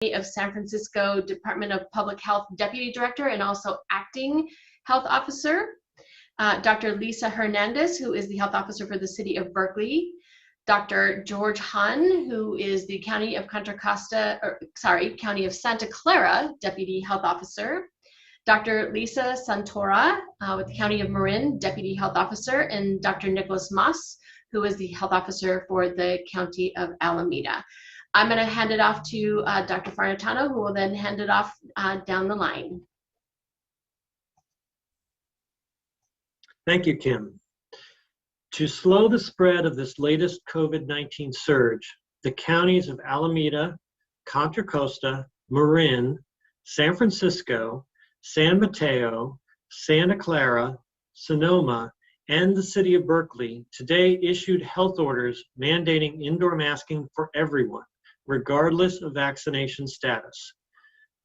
of San Francisco Department of Public Health Deputy Director and also Acting Health Officer. Dr. Lisa Hernandez, who is the Health Officer for the City of Berkeley. Dr. George Hahn, who is the County of Contra Costa, County of Santa Clara Deputy Health Officer. Dr. Lisa Santora with the County of Marin Deputy Health Officer, and Dr. Nicholas Moss, who is the Health Officer for the County of Alameda. I'm going to hand it off to Dr. Farnatano, who will then hand it off down the line. Thank you, Kim. To slow the spread of this latest COVID-19 surge, the counties of Alameda, Contra Costa, Marin, San Francisco, San Mateo, Santa Clara, Sonoma, and the City of Berkeley today issued health orders mandating indoor masking for everyone, regardless of vaccination status.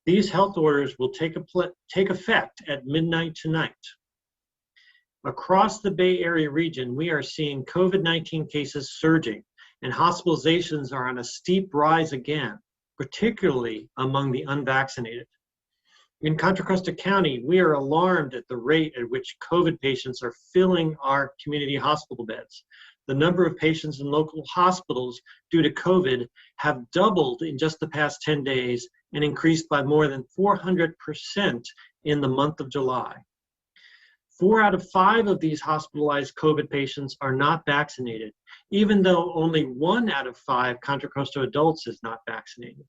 These health orders will take effect at midnight tonight. Across the Bay Area region, we are seeing COVID-19 cases surging, and hospitalizations are on a steep rise again, particularly among the unvaccinated. In Contra Costa County, we are alarmed at the rate at which COVID patients are filling our community hospital beds. The number of patients in local hospitals due to COVID have doubled in just the past 10 days and increased by more than 400% in the month of July. 4 out of 5 of these hospitalized COVID patients are not vaccinated, even though only 1 out of 5 Contra Costa adults is not vaccinated.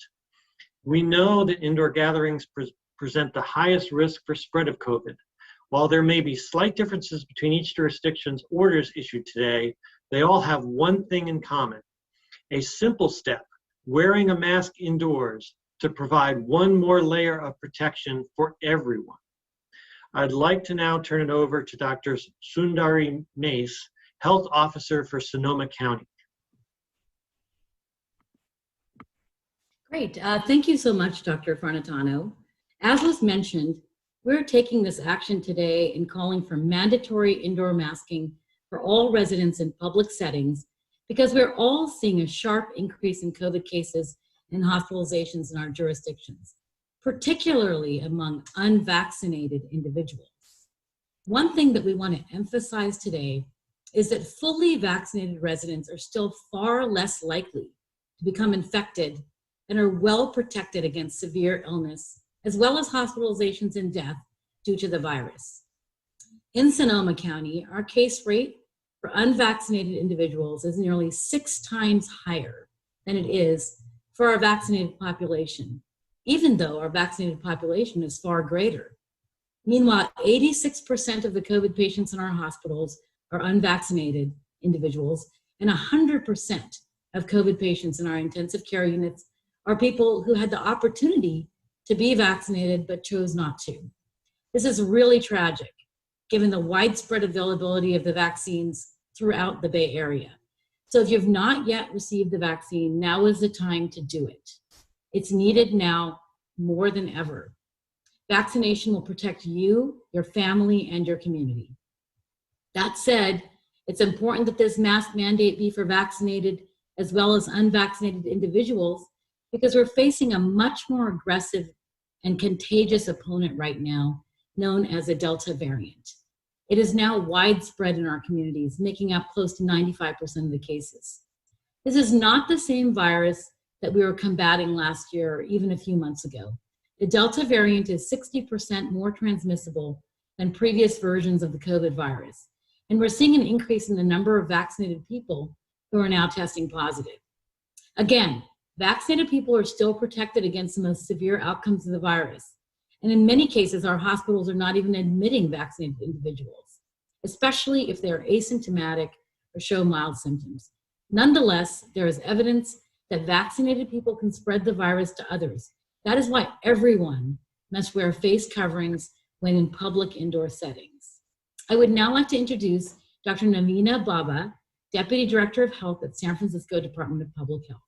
We know that indoor gatherings present the highest risk for spread of COVID. While there may be slight differences between each jurisdiction's orders issued today, they all have one thing in common: a simple step, wearing a mask indoors, to provide one more layer of protection for everyone. I'd like to now turn it over to Dr. Sundari Mace, Health Officer for Sonoma County. Great. Thank you so much, Dr. Farnatano. As was mentioned, we're taking this action today in calling for mandatory indoor masking for all residents in public settings because we're all seeing a sharp increase in COVID cases and hospitalizations in our jurisdictions, particularly among unvaccinated individuals. One thing that we want to emphasize today is that fully vaccinated residents are still far less likely to become infected and are well protected against severe illness, as well as hospitalizations and death due to the virus. In Sonoma County, our case rate for unvaccinated individuals is nearly 6 times higher than it is for our vaccinated population, even though our vaccinated population is far greater. Meanwhile, 86% of the COVID patients in our hospitals are unvaccinated individuals, and 100% of COVID patients in our intensive care units are people who had the opportunity to be vaccinated but chose not to. This is really tragic, given the widespread availability of the vaccines throughout the Bay Area. So if you've not yet received the vaccine, now is the time to do it. It's needed now more than ever. Vaccination will protect you, your family, and your community. That said, it's important that this mask mandate be for vaccinated as well as unvaccinated individuals because we're facing a much more aggressive and contagious opponent right now, known as a Delta variant. It is now widespread in our communities, making up close to 95% of the cases. This is not the same virus that we were combating last year or even a few months ago. The Delta variant is 60% more transmissible than previous versions of the COVID virus. And we're seeing an increase in the number of vaccinated people who are now testing positive. Again, vaccinated people are still protected against the most severe outcomes of the virus. And in many cases, our hospitals are not even admitting vaccinated individuals, especially if they're asymptomatic or show mild symptoms. Nonetheless, there is evidence that vaccinated people can spread the virus to others. That is why everyone must wear face coverings when in public indoor settings. I would now like to introduce Dr. Navina Baba, Deputy Director of Health at San Francisco Department of Public Health.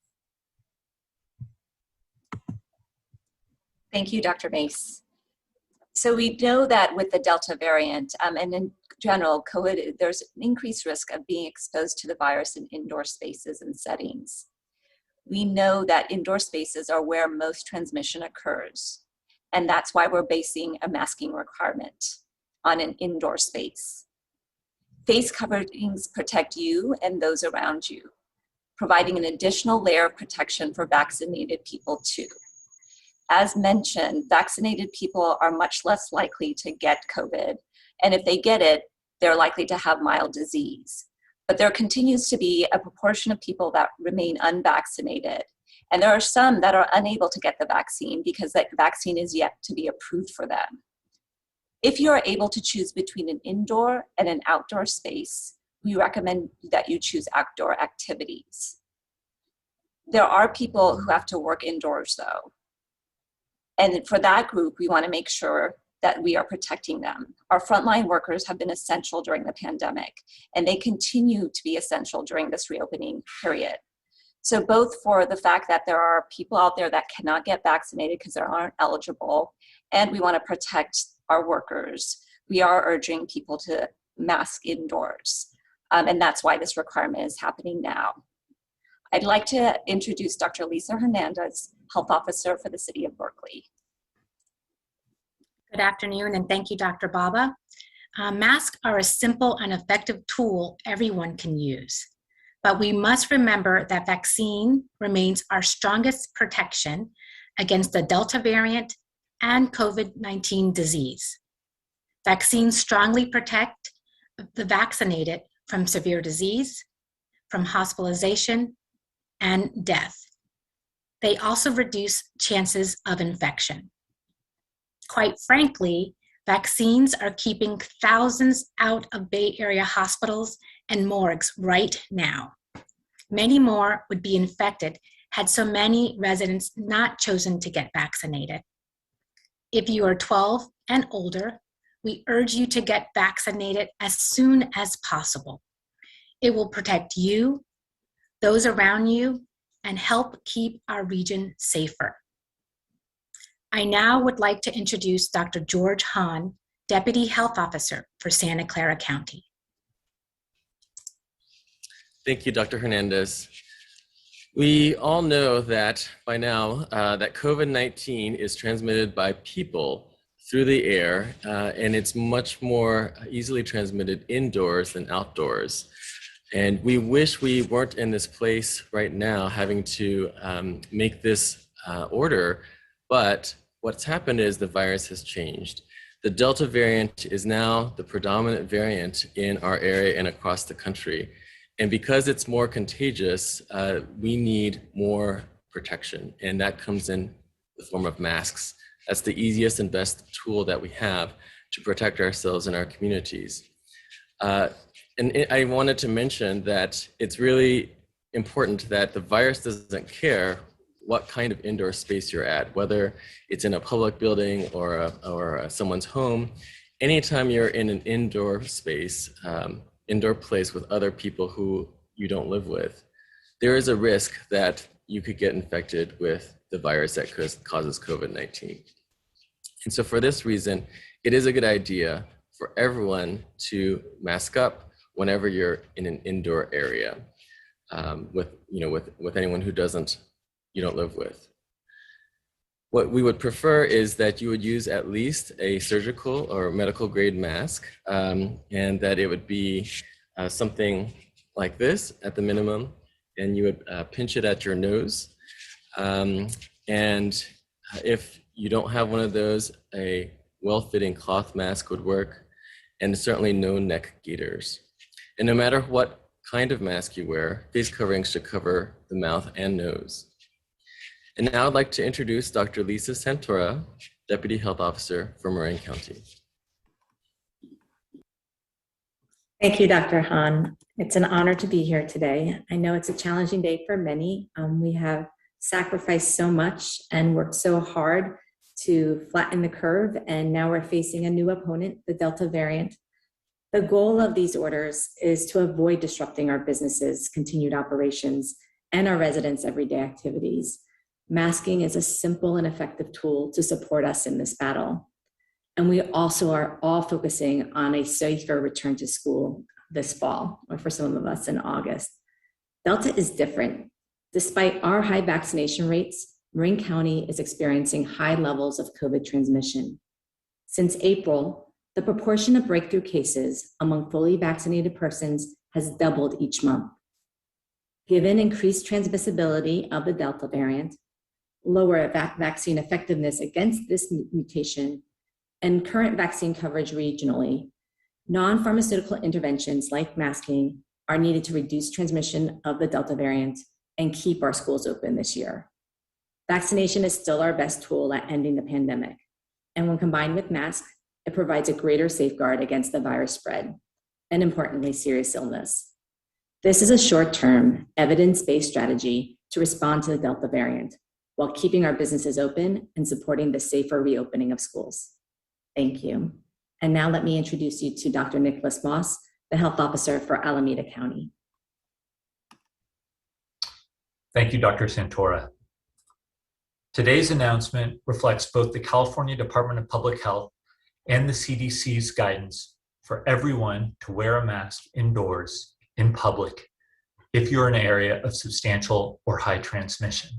Thank you, Dr. Mace. So we know that with the Delta variant, and in general, COVID, there's an increased risk of being exposed to the virus in indoor spaces and settings. we know that indoor spaces are where most transmission occurs. And that's why we're basing a masking requirement on an indoor space. Face coverings protect you and those around you, providing an additional layer of protection for vaccinated people too. As mentioned, vaccinated people are much less likely to get COVID. And if they get it, they're likely to have mild disease. But there continues to be a proportion of people that remain unvaccinated. And there are some that are unable to get the vaccine because that vaccine is yet to be approved for them. If you are able to choose between an indoor and an outdoor space, we recommend that you choose outdoor activities. There are people who have to work indoors though. And for that group, we want to make sure that we are protecting them. Our frontline workers have been essential during the pandemic, and they continue to be essential during this reopening period. So both for the fact that there are people out there that cannot get vaccinated because they aren't eligible, and we want to protect our workers, we are urging people to mask indoors. And that's why this requirement is happening now. I'd like to introduce Dr. Lisa Hernandez, Health Officer for the City of Berkeley. Good afternoon, and thank you, Dr. Baba. Masks are a simple and effective tool everyone can use, but we must remember that vaccine remains our strongest protection against the Delta variant and COVID-19 disease. Vaccines strongly protect the vaccinated from severe disease, from hospitalization, and death. They also reduce chances of infection. Quite frankly, vaccines are keeping thousands out of Bay Area hospitals and morgues right now. Many more would be infected had so many residents not chosen to get vaccinated. If you are 12 and older, we urge you to get vaccinated as soon as possible. It will protect you, those around you, and help keep our region safer. I now would like to introduce Dr. George Hahn, Deputy Health Officer for Santa Clara County. Thank you, Dr. Hernandez. We all know that by now that COVID-19 is transmitted by people through the air, and it's much more easily transmitted indoors than outdoors. And we wish we weren't in this place right now having to make this order, but what's happened is the virus has changed. The Delta variant is now the predominant variant in our area and across the country. And because it's more contagious, we need more protection. And that comes in the form of masks. That's the easiest and best tool that we have to protect ourselves and our communities. And I wanted to mention that it's really important that the virus doesn't care what kind of indoor space you're at, whether it's in a public building or someone's home. Anytime you're in an indoor space, indoor place with other people who you don't live with, there is a risk that you could get infected with the virus that causes COVID-19. And so for this reason, it is a good idea for everyone to mask up whenever you're in an indoor area with anyone who you don't live with. What we would prefer is that you would use at least a surgical or medical grade mask, and that it would be something like this at the minimum, and you would pinch it at your nose. And if you don't have one of those, a well-fitting cloth mask would work, and certainly no neck gaiters. And no matter what kind of mask you wear, face coverings should cover the mouth and nose. And now I'd like to introduce Dr. Lisa Santora, Deputy Health Officer for Marin County. Thank you, Dr. Hahn. It's an honor to be here today. I know it's a challenging day for many. We have sacrificed so much and worked so hard to flatten the curve, and now we're facing a new opponent, the Delta variant. The goal of these orders is to avoid disrupting our businesses, continued operations, and our residents' everyday activities. Masking is a simple and effective tool to support us in this battle. And we also are all focusing on a safer return to school this fall, or for some of us in August. Delta is different. Despite our high vaccination rates, Marin County is experiencing high levels of COVID transmission. Since April, the proportion of breakthrough cases among fully vaccinated persons has doubled each month. Given increased transmissibility of the Delta variant, lower vaccine effectiveness against this mutation, and current vaccine coverage regionally, non-pharmaceutical interventions like masking are needed to reduce transmission of the Delta variant and keep our schools open this year. Vaccination is still our best tool at ending the pandemic, and when combined with masks, it provides a greater safeguard against the virus spread, and importantly, serious illness. This is a short-term, evidence-based strategy to respond to the Delta variant, while keeping our businesses open and supporting the safer reopening of schools. Thank you. And now let me introduce you to Dr. Nicholas Moss, the Health Officer for Alameda County. Thank you, Dr. Santora. Today's announcement reflects both the California Department of Public Health and the CDC's guidance for everyone to wear a mask indoors, in public, if you're in an area of substantial or high transmission.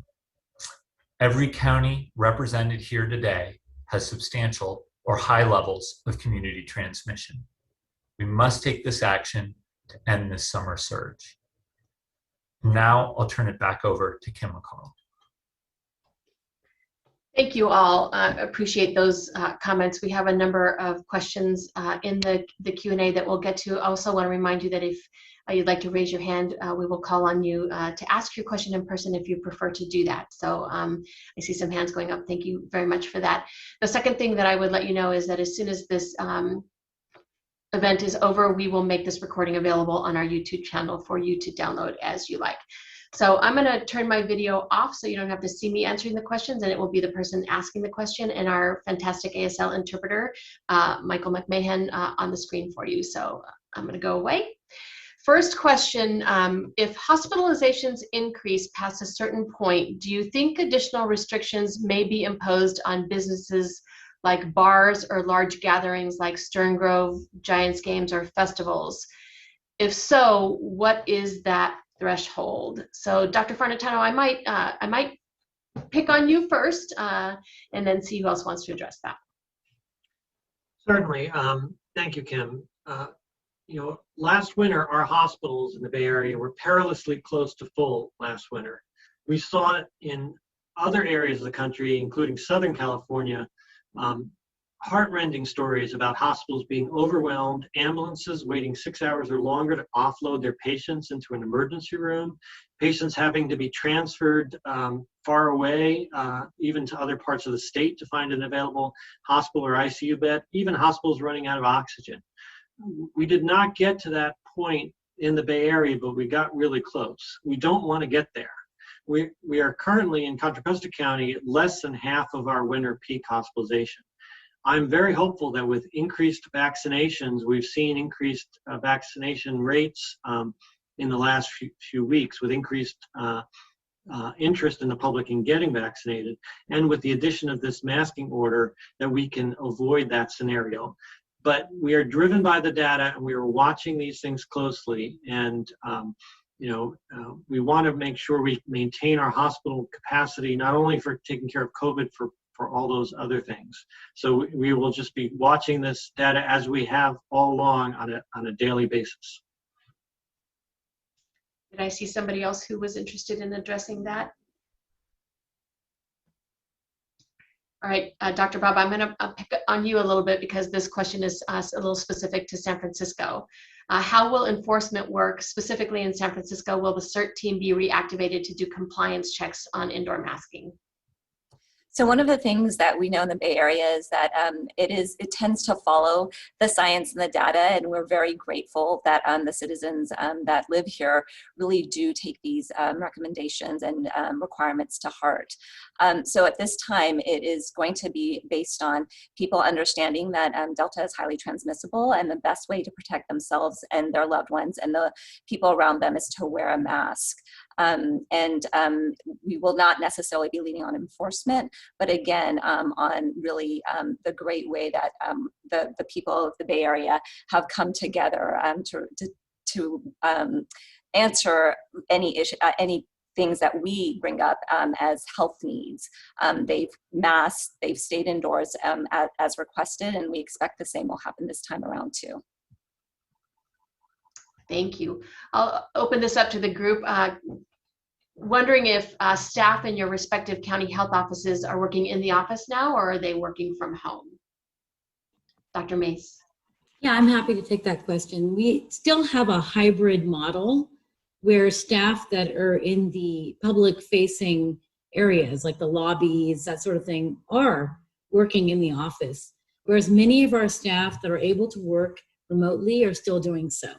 Every county represented here today has substantial or high levels of community transmission. We must take this action to end this summer surge. Now I'll turn it back over to Kim McCall. Thank you all. Appreciate those comments. We have a number of questions in the Q&A that we'll get to. I also want to remind you that if you'd like to raise your hand, we will call on you to ask your question in person if you prefer to do that. So I see some hands going up. Thank you very much for that. The second thing that I would let you know is that as soon as this event is over, we will make this recording available on our YouTube channel for you to download as you like. So I'm going to turn my video off so you don't have to see me answering the questions, and it will be the person asking the question and our fantastic ASL interpreter, Michael McMahon, on the screen for you. So I'm going to go away. First question, if hospitalizations increase past a certain point, do you think additional restrictions may be imposed on businesses like bars or large gatherings like Stern Grove, Giants games, or festivals? If so, what is that threshold? So Dr. Farnetano, I might pick on you first and then see who else wants to address that. Certainly. Thank you, Kim. Last winter, our hospitals in the Bay Area were perilously close to full last winter. We saw it in other areas of the country, including Southern California, heart-rending stories about hospitals being overwhelmed, ambulances waiting 6 hours or longer to offload their patients into an emergency room, patients having to be transferred far away, even to other parts of the state to find an available hospital or ICU bed, even hospitals running out of oxygen. We did not get to that point in the Bay Area, but we got really close. We don't want to get there. We are currently in Contra Costa County at less than half of our winter peak hospitalization. I'm very hopeful that with increased vaccinations, we've seen increased vaccination rates in the last few weeks with increased interest in the public in getting vaccinated, and with the addition of this masking order, that we can avoid that scenario. But we are driven by the data, and we are watching these things closely. And we want to make sure we maintain our hospital capacity, not only for taking care of COVID, for all those other things. So we will just be watching this data as we have all along on a daily basis. Did I see somebody else who was interested in addressing that? All right, Dr. Bob, I'm going to pick on you a little bit because this question is a little specific to San Francisco. How will enforcement work specifically in San Francisco? Will the CERT team be reactivated to do compliance checks on indoor masking? So one of the things that we know in the Bay Area is that it tends to follow the science and the data, and we're very grateful that the citizens that live here really do take these recommendations and requirements to heart. So at this time, it is going to be based on people understanding that Delta is highly transmissible, and the best way to protect themselves and their loved ones and the people around them is to wear a mask. We will not necessarily be leaning on enforcement, but again, on really the great way that the people of the Bay Area have come together to answer any issue, any things that we bring up as health needs. They've masked, they've stayed indoors as requested, and we expect the same will happen this time around too. Thank you. I'll open this up to the group. Wondering if staff in your respective county health offices are working in the office now, or are they working from home? Dr. Mace. Yeah, I'm happy to take that question. We still have a hybrid model where staff that are in the public-facing areas, like the lobbies, that sort of thing, are working in the office, whereas many of our staff that are able to work remotely are still doing so.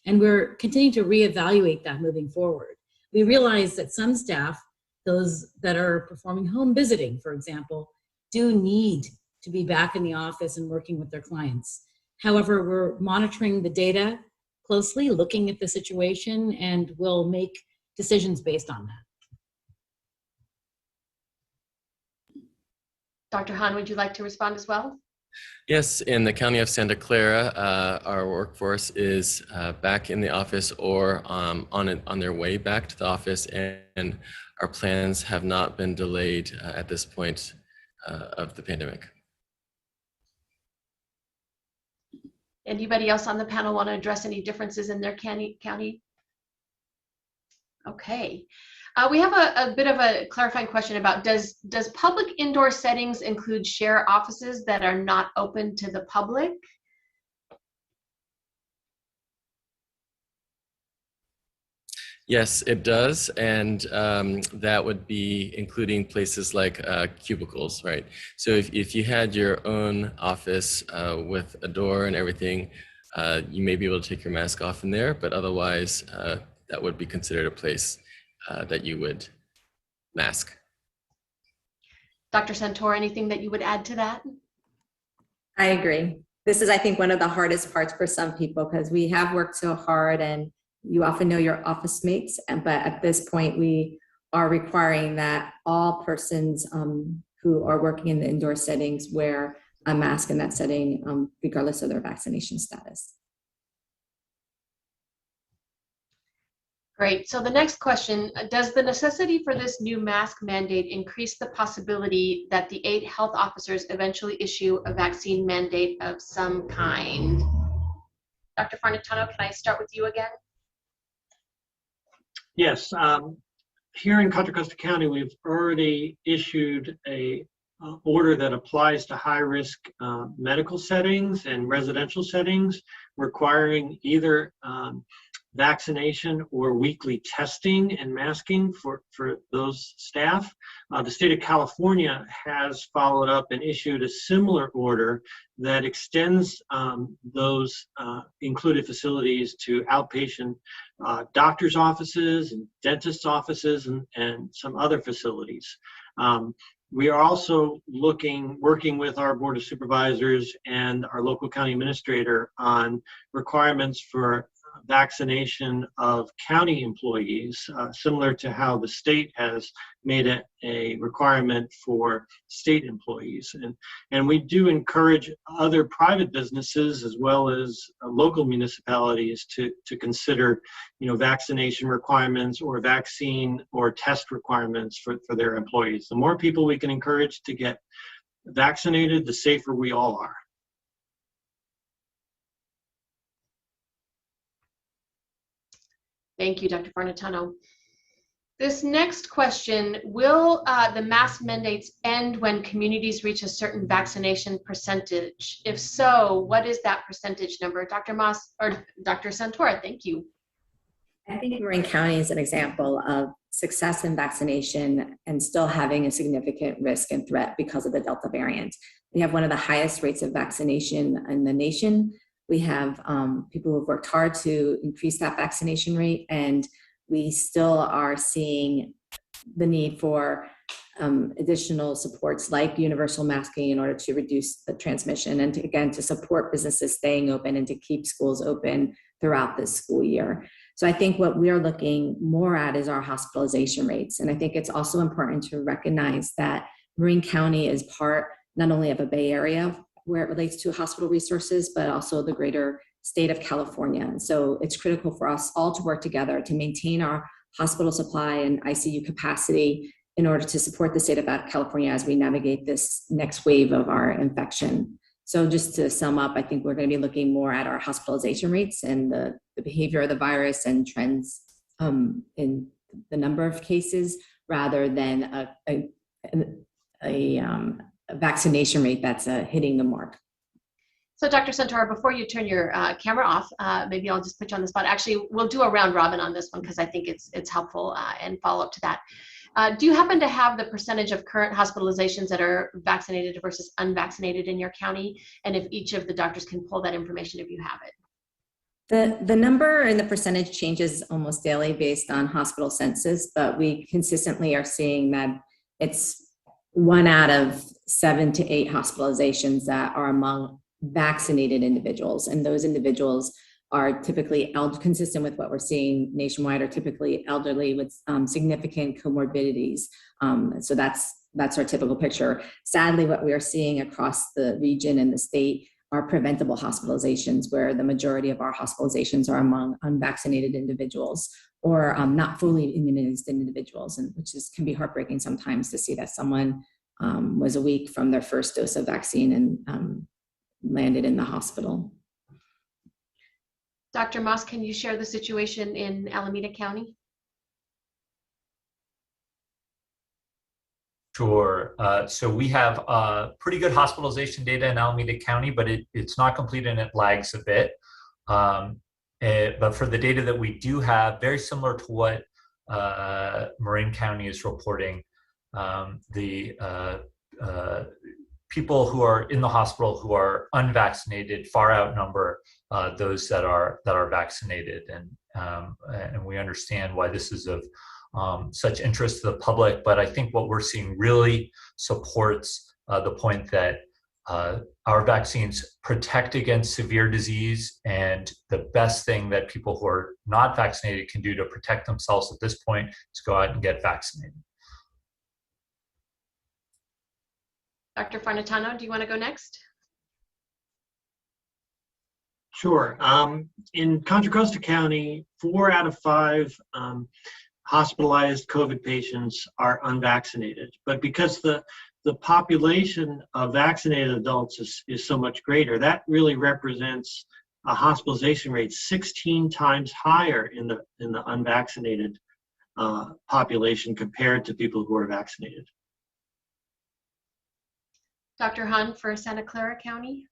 And we're continuing to reevaluate that moving forward. We realize that some staff, those that are performing home visiting, for example, do need to be back in the office and working with their clients. However, we're monitoring the data closely, looking at the situation, and we'll make decisions based on that. Dr. Han, would you like to respond as well? Yes, in the county of Santa Clara, our workforce is back in the office or on their way back to the office, and our plans have not been delayed at this point of the pandemic. Anybody else on the panel want to address any differences in their county? Okay. We have a bit of a clarifying question about does public indoor settings include share offices that are not open to the public? Yes, it does, and that would be including places like cubicles, right? So if you had your own office with a door and everything, you may be able to take your mask off in there, but otherwise that would be considered a place that you would mask. Dr. Santora, anything that you would add to that? I agree. This is, I think, one of the hardest parts for some people because we have worked so hard and you often know your office mates, but at this point we are requiring that all persons who are working in the indoor settings wear a mask in that setting, regardless of their vaccination status. Great. So the next question, does the necessity for this new mask mandate increase the possibility that the 8 health officers eventually issue a vaccine mandate of some kind? Dr. Farnetano, can I start with you again? Yes, here in Contra Costa County, we've already issued a order that applies to high-risk medical settings and residential settings, requiring either vaccination or weekly testing and masking for those staff. The state of California has followed up and issued a similar order that extends those included facilities to outpatient doctor's offices and dentist's offices and some other facilities. We are also working with our Board of Supervisors and our local county administrator on requirements for vaccination of county employees, similar to how the state has made it a requirement for state employees. And we do encourage other private businesses as well as local municipalities to consider, vaccination requirements or vaccine or test requirements for their employees. The more people we can encourage to get vaccinated, the safer we all are. Thank you, Dr. Farnetano. This next question, will the mask mandates end when communities reach a certain vaccination percentage? If so, what is that percentage number? Dr. Moss or Dr. Santora, thank you. I think Marin County is an example of success in vaccination and still having a significant risk and threat because of the Delta variant. We have one of the highest rates of vaccination in the nation. We have people who have worked hard to increase that vaccination rate, and we still are seeing the need for additional supports like universal masking in order to reduce the transmission and to support businesses staying open and to keep schools open throughout this school year. So I think what we are looking more at is our hospitalization rates. And I think it's also important to recognize that Marin County is part not only of a Bay Area where it relates to hospital resources, but also the greater state of California. And so it's critical for us all to work together to maintain our hospital supply and ICU capacity in order to support the state of California as we navigate this next wave of our infection. So just to sum up, I think we're going to be looking more at our hospitalization rates and the behavior of the virus and trends in the number of cases, rather than a vaccination rate that's hitting the mark. So Dr. Sontora, before you turn your camera off, maybe I'll just put you on the spot. Actually, we'll do a round robin on this one because I think it's helpful and follow up to that. Do you happen to have the percentage of current hospitalizations that are vaccinated versus unvaccinated in your county? And if each of the doctors can pull that information if you have it. The number and the percentage changes almost daily based on hospital census, but we consistently are seeing that it's 1 out of 7 to 8 hospitalizations that are among vaccinated individuals. And those individuals are typically consistent with what we're seeing nationwide, are typically elderly with significant comorbidities. So that's our typical picture. Sadly, what we are seeing across the region and the state are preventable hospitalizations, where the majority of our hospitalizations are among unvaccinated individuals or not fully immunized individuals, and which can be heartbreaking sometimes to see that someone was a week from their first dose of vaccine and landed in the hospital. Dr. Moss, can you share the situation in Alameda County? Sure. So we have pretty good hospitalization data in Alameda County, but it's not complete and it lags a bit. But for the data that we do have, very similar to what Marin County is reporting, the people who are in the hospital who are unvaccinated far outnumber those that are vaccinated, and we understand why this is of such interest to the public. But I think what we're seeing really supports the point that our vaccines protect against severe disease, and the best thing that people who are not vaccinated can do to protect themselves at this point is go out and get vaccinated. Dr. Farnetano, do you want to go next? Sure. In Contra Costa County, 4 out of 5 hospitalized COVID patients are unvaccinated. But because the population of vaccinated adults is so much greater, that really represents a hospitalization rate 16 times higher in the unvaccinated population compared to people who are vaccinated. Dr. Hahn for Santa Clara County.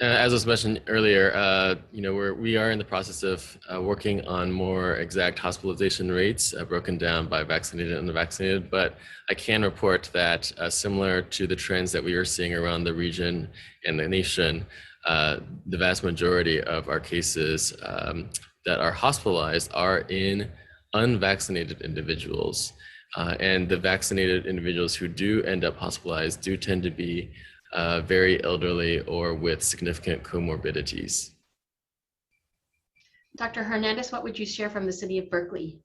As was mentioned earlier, we are in the process of working on more exact hospitalization rates broken down by vaccinated and unvaccinated. But I can report that similar to the trends that we are seeing around the region and the nation, the vast majority of our cases that are hospitalized are in unvaccinated individuals. And the vaccinated individuals who do end up hospitalized do tend to be very elderly or with significant comorbidities. Dr. Hernandez, what would you share from the city of Berkeley?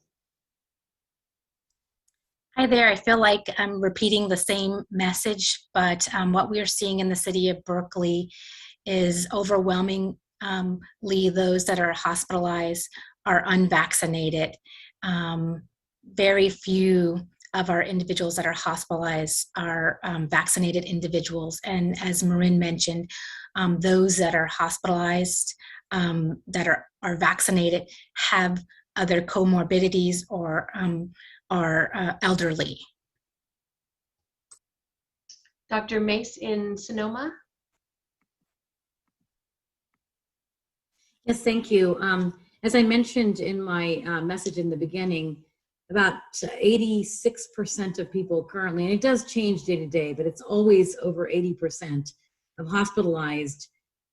Hi there. I feel like I'm repeating the same message, but what we are seeing in the city of Berkeley is overwhelmingly those that are hospitalized are unvaccinated. Very few of our individuals that are hospitalized are vaccinated individuals. And as Marin mentioned, those that are hospitalized that are vaccinated have other comorbidities or are elderly. Dr. Mace in Sonoma. Yes, thank you. As I mentioned in my message in the beginning, about 86% of people currently, and it does change day to day, but it's always over 80% of hospitalized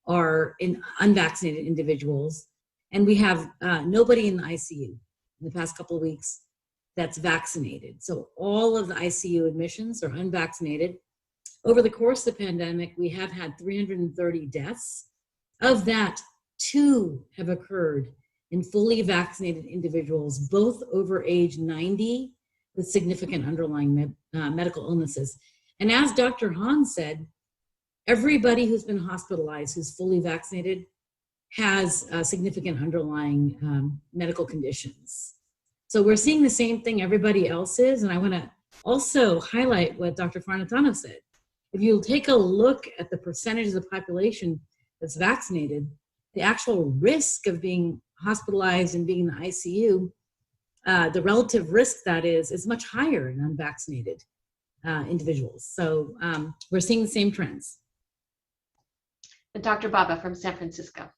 are in unvaccinated individuals. And we have nobody in the ICU in the past couple of weeks that's vaccinated. So all of the ICU admissions are unvaccinated. Over the course of the pandemic, we have had 330 deaths. Of that, 2 have occurred in fully vaccinated individuals, both over age 90 with significant underlying medical illnesses. And as Dr. Hahn said, everybody who's been hospitalized who's fully vaccinated has significant underlying medical conditions. So we're seeing the same thing everybody else is, and I want to also highlight what Dr. Farnatano said. If you take a look at the percentage of the population that's vaccinated, the actual risk of being hospitalized and being in the ICU, the relative risk that is much higher in unvaccinated individuals. So we're seeing the same trends. And Dr. Baba from San Francisco.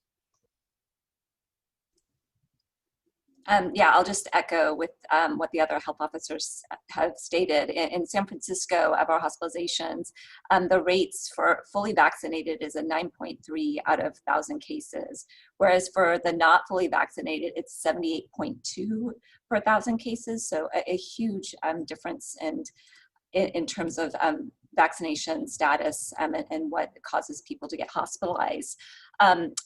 Yeah, I'll just echo with what the other health officers have stated. In San Francisco, of our hospitalizations, the rates for fully vaccinated is a 9.3 out of 1,000 cases, whereas for the not fully vaccinated, it's 78.2 per 1,000 cases. So a huge difference in terms of vaccination status and what causes people to get hospitalized.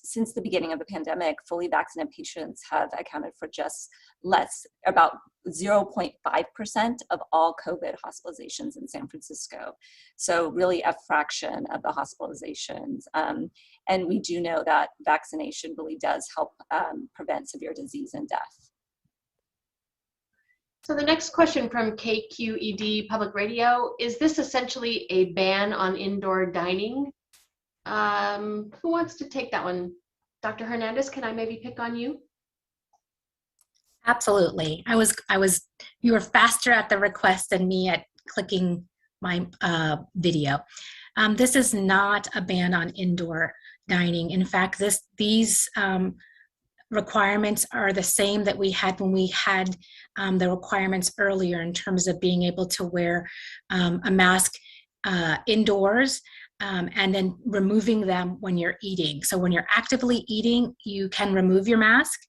Since the beginning of the pandemic, fully vaccinated patients have accounted for just about 0.5% of all COVID hospitalizations in San Francisco. So really a fraction of the hospitalizations. And we do know that vaccination really does help prevent severe disease and death. So the next question from KQED Public Radio, is this essentially a ban on indoor dining? Who wants to take that one? Dr. Hernandez, can I maybe pick on you? Absolutely. You were faster at the request than me at clicking my video. This is not a ban on indoor dining. In fact, these requirements are the same that we had when we had the requirements earlier in terms of being able to wear a mask indoors and then removing them when you're eating. So when you're actively eating, you can remove your mask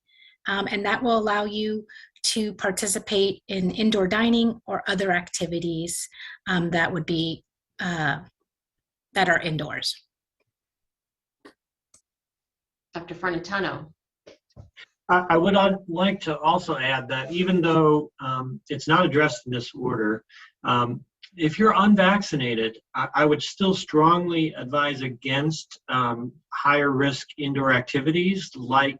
and that will allow you to participate in indoor dining or other activities that would be that are indoors. Dr. Farnatano. I would like to also add that even though it's not addressed in this order, if you're unvaccinated, I would still strongly advise against higher risk indoor activities like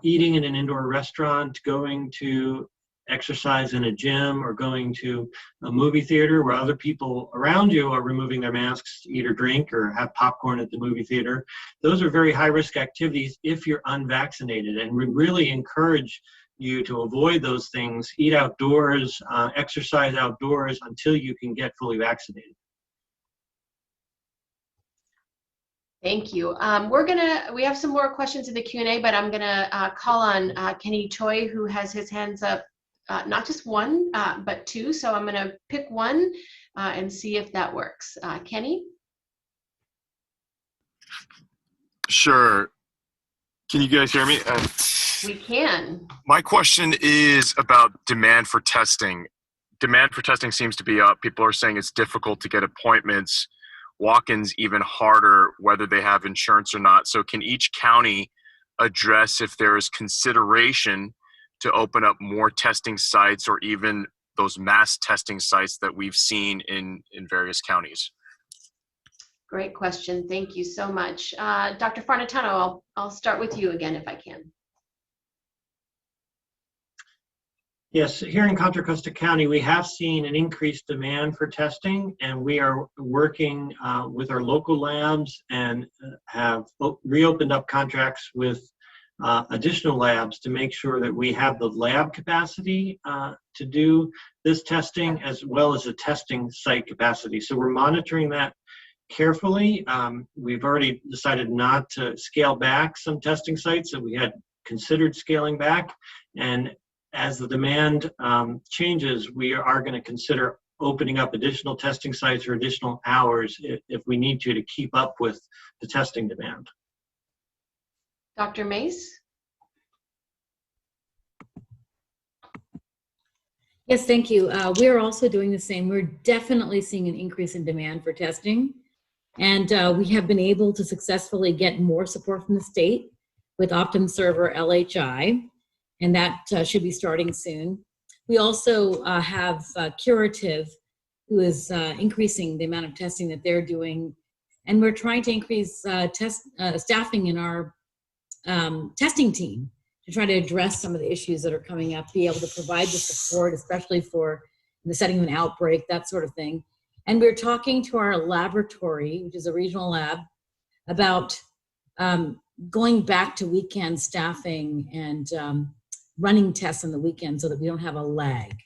eating in an indoor restaurant, going to exercise in a gym, or going to a movie theater where other people around you are removing their masks to eat or drink or have popcorn at the movie theater. Those are very high risk activities if you're unvaccinated, and we really encourage you to avoid those things, eat outdoors, exercise outdoors until you can get fully vaccinated. Thank you. We have some more questions in the Q&A, but I'm gonna call on Kenny Choi, who has his hands up, not just one, but two. So I'm gonna pick one and see if that works. Kenny? Sure. Can you guys hear me? We can. My question is about demand for testing. Demand for testing seems to be up. People are saying it's difficult to get appointments, walk-ins even harder, whether they have insurance or not. So can each county address if there is consideration to open up more testing sites or even those mass testing sites that we've seen in various counties? Great question. Thank you so much. Dr. Farnatano, I'll start with you again if I can. Yes, here in Contra Costa County, we have seen an increased demand for testing, and we are working with our local labs and have reopened up contracts with additional labs to make sure that we have the lab capacity to do this testing as well as the testing site capacity. So we're monitoring that carefully. We've already decided not to scale back some testing sites that we had considered scaling back, and as the demand changes, we are going to consider opening up additional testing sites or additional hours if we need to keep up with the testing demand. Dr. Mace? Yes, thank you. We're also doing the same. We're definitely seeing an increase in demand for testing. And we have been able to successfully get more support from the state with Optum Server LHI, and that should be starting soon. We also have Curative, who is increasing the amount of testing that they're doing. And we're trying to increase staffing in our testing team to try to address some of the issues that are coming up, be able to provide the support, especially for the setting of an outbreak, that sort of thing. And we're talking to our laboratory, which is a regional lab, about going back to weekend staffing and running tests on the weekend so that we don't have a lag.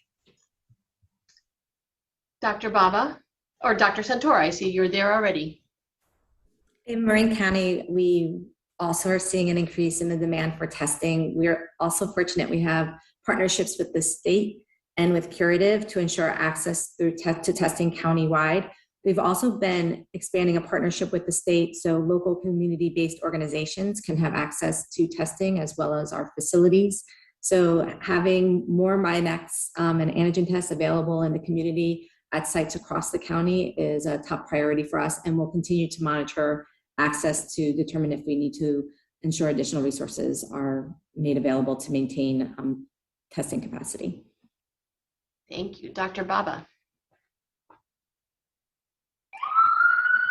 Dr. Baba, or Dr. Santora, I see you're there already. In Marin County, we also are seeing an increase in the demand for testing. We're also fortunate we have partnerships with the state and with Curative to ensure access through to testing countywide. We've also been expanding a partnership with the state so local community-based organizations can have access to testing as well as our facilities. So having more MyMax and antigen tests available in the community at sites across the county is a top priority for us, and we'll continue to monitor access to determine if we need to ensure additional resources are made available to maintain testing capacity. Thank you. Dr. Baba.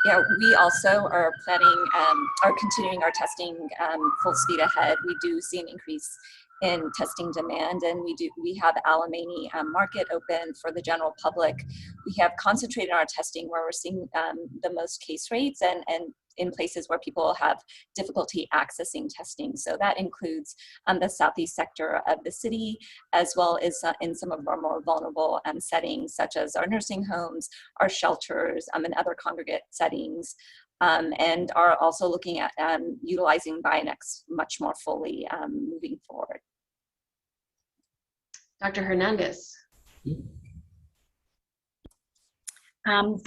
Yeah, we also are planning, are continuing our testing full speed ahead. We do see an increase in testing demand, and we have Alameda market open for the general public. We have concentrated our testing where we're seeing the most case rates and in places where people have difficulty accessing testing. So that includes the southeast sector of the city, as well as in some of our more vulnerable settings, such as our nursing homes, our shelters, and other congregate settings. And are also looking at utilizing Bionex much more fully moving forward. Dr. Hernandez.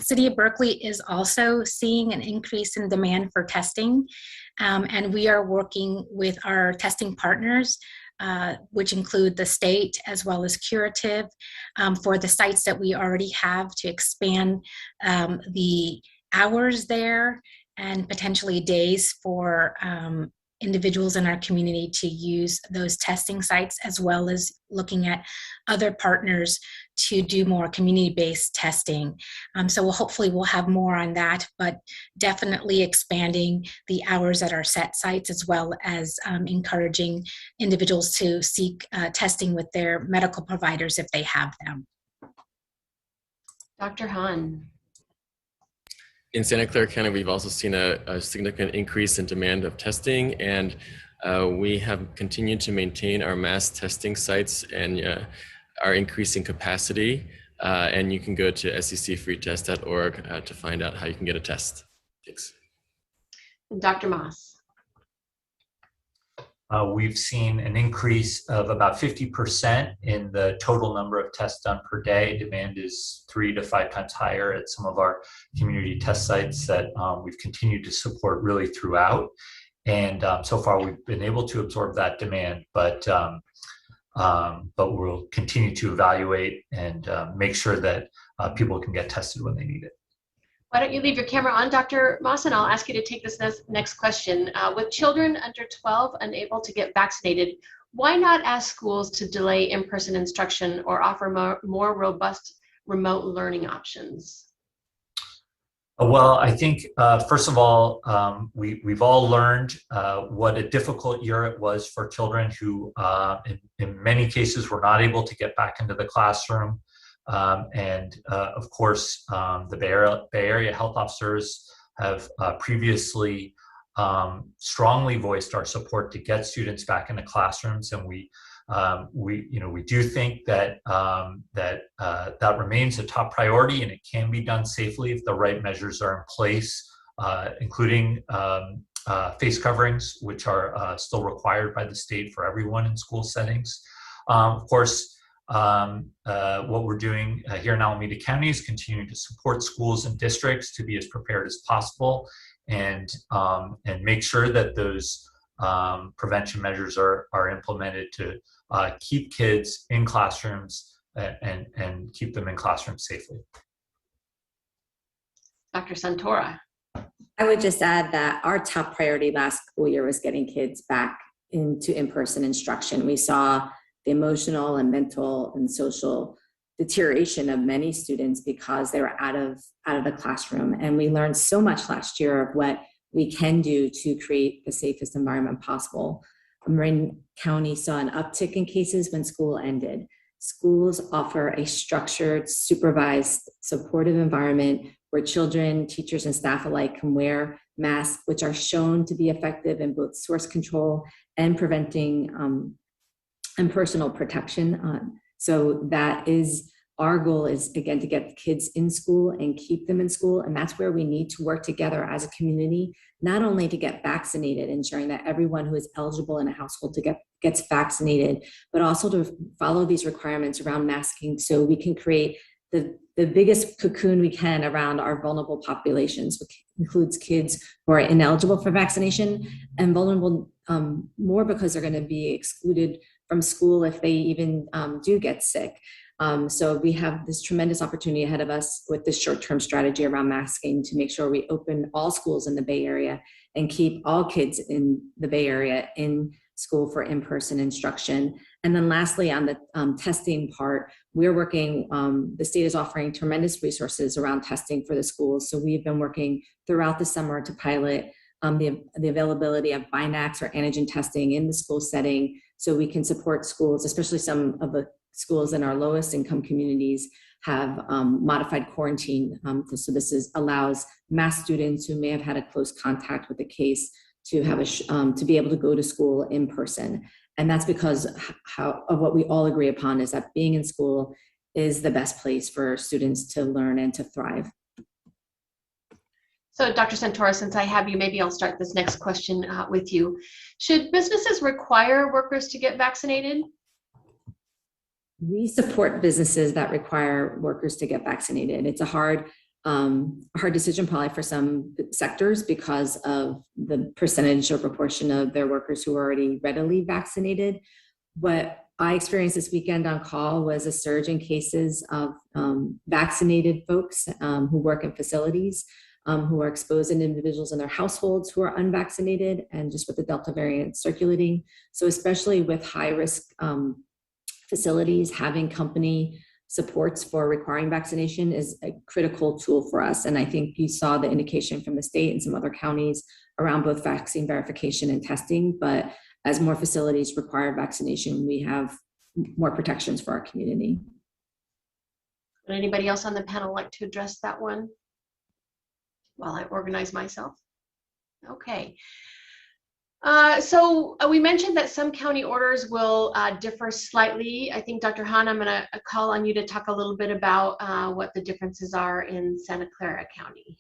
City of Berkeley is also seeing an increase in demand for testing, and we are working with our testing partners, which include the state as well as Curative, for the sites that we already have to expand the hours there and potentially days for individuals in our community to use those testing sites, as well as looking at other partners to do more community-based testing. So hopefully we'll have more on that, but definitely expanding the hours at our set sites, as well as encouraging individuals to seek testing with their medical providers if they have them. Dr. Hahn. In Santa Clara County, we've also seen a significant increase in demand of testing, and we have continued to maintain our mass testing sites and are increasing capacity. And you can go to secfreetest.org to find out how you can get a test. Thanks. Dr. Moss. We've seen an increase of about 50% in the total number of tests done per day. Demand is 3 to 5 times higher at some of our community test sites that we've continued to support really throughout. And so far we've been able to absorb that demand, but we'll continue to evaluate and make sure that people can get tested when they need it. Why don't you leave your camera on, Dr. Moss, and I'll ask you to take this next question. With children under 12 unable to get vaccinated, why not ask schools to delay in-person instruction or offer more robust remote learning options? Well, I think, first of all, we've all learned what a difficult year it was for children who, in many cases, were not able to get back into the classroom. Of course, the Bay Area health officers have previously strongly voiced our support to get students back into classrooms, and we do think that that remains a top priority, and it can be done safely if the right measures are in place, including face coverings, which are still required by the state for everyone in school settings. Of course, what we're doing here in Alameda County is continuing to support schools and districts to be as prepared as possible, and make sure that those prevention measures are implemented to keep kids in classrooms and keep them in classrooms safely. Dr. Santora. I would just add that our top priority last school year was getting kids back into in-person instruction. We saw the emotional and mental and social deterioration of many students because they were out of the classroom. And we learned so much last year of what we can do to create the safest environment possible. Marin County saw an uptick in cases when school ended. Schools offer a structured, supervised, supportive environment where children, teachers, and staff alike can wear masks, which are shown to be effective in both source control and preventing and personal protection. So that is our goal, is again to get the kids in school and keep them in school. And that's where we need to work together as a community, not only to get vaccinated, ensuring that everyone who is eligible in a household gets vaccinated, but also to follow these requirements around masking so we can create the biggest cocoon we can around our vulnerable populations, which includes kids who are ineligible for vaccination and vulnerable more because they're going to be excluded from school if they even do get sick. So we have this tremendous opportunity ahead of us with this short-term strategy around masking to make sure we open all schools in the Bay Area and keep all kids in the Bay Area in school for in-person instruction. And then lastly, on the testing part, we're working, the state is offering tremendous resources around testing for the schools. So we've been working throughout the summer to pilot the availability of Binax or antigen testing in the school setting so we can support schools, especially some of the schools in our lowest income communities have modified quarantine. So this allows mass students who may have had a close contact with the case to have to be able to go to school in person. And that's because of what we all agree upon is that being in school is the best place for students to learn and to thrive. So Dr. Santora, since I have you, maybe I'll start this next question with you. Should businesses require workers to get vaccinated? We support businesses that require workers to get vaccinated. It's a hard decision probably for some sectors because of the percentage or proportion of their workers who are already readily vaccinated. What I experienced this weekend on call was a surge in cases of vaccinated folks who work in facilities, who are exposing individuals in their households who are unvaccinated, and just with the Delta variant circulating. So especially with high risk facilities, having company supports for requiring vaccination is a critical tool for us. And I think you saw the indication from the state and some other counties around both vaccine verification and testing. But as more facilities require vaccination, we have more protections for our community. Would anybody else on the panel like to address that one while I organize myself? Okay. So we mentioned that some county orders will differ slightly. I think, Dr. Hahn, I'm going to call on you to talk a little bit about what the differences are in Santa Clara County.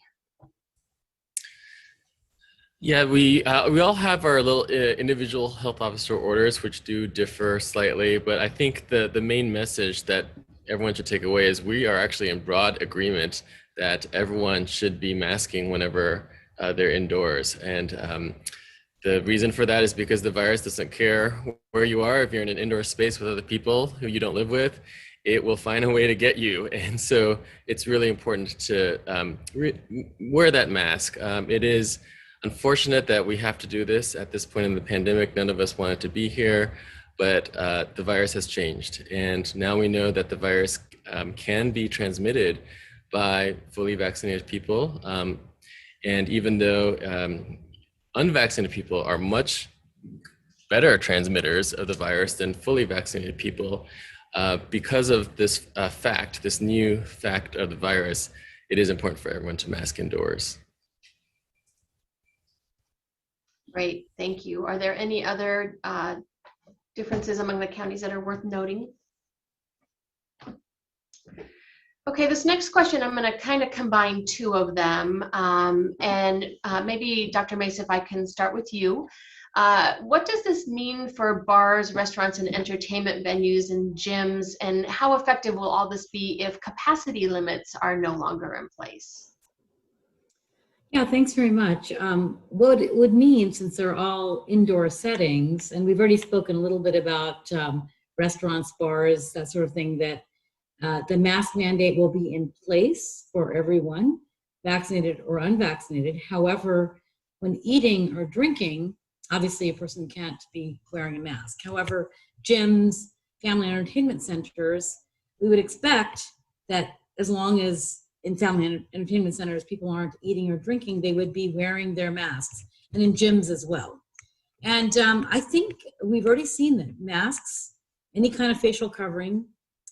Yeah, we all have our little individual health officer orders, which do differ slightly. But I think the main message that everyone should take away is we are actually in broad agreement that everyone should be masking whenever they're indoors. And the reason for that is because the virus doesn't care where you are. If you're in an indoor space with other people who you don't live with, it will find a way to get you. And so it's really important to wear that mask. It is unfortunate that we have to do this at this point in the pandemic. None of us wanted to be here, but the virus has changed. And now we know that the virus can be transmitted by fully vaccinated people. And even though unvaccinated people are much better transmitters of the virus than fully vaccinated people, because of this this new fact of the virus, it is important for everyone to mask indoors. Great, thank you. Are there any other differences among the counties that are worth noting? Okay, this next question, I'm going to kind of combine two of them. And maybe Dr. Mace, if I can start with you. What does this mean for bars, restaurants, and entertainment venues and gyms? And how effective will all this be if capacity limits are no longer in place? Yeah, thanks very much. What it would mean, since they're all indoor settings, and we've already spoken a little bit about restaurants, bars, that sort of thing, that the mask mandate will be in place for everyone, vaccinated or unvaccinated. However, when eating or drinking, obviously a person can't be wearing a mask. However, gyms, family entertainment centers, we would expect that as long as in family entertainment centers, people aren't eating or drinking, they would be wearing their masks, and in gyms as well. And I think we've already seen that masks, any kind of facial covering,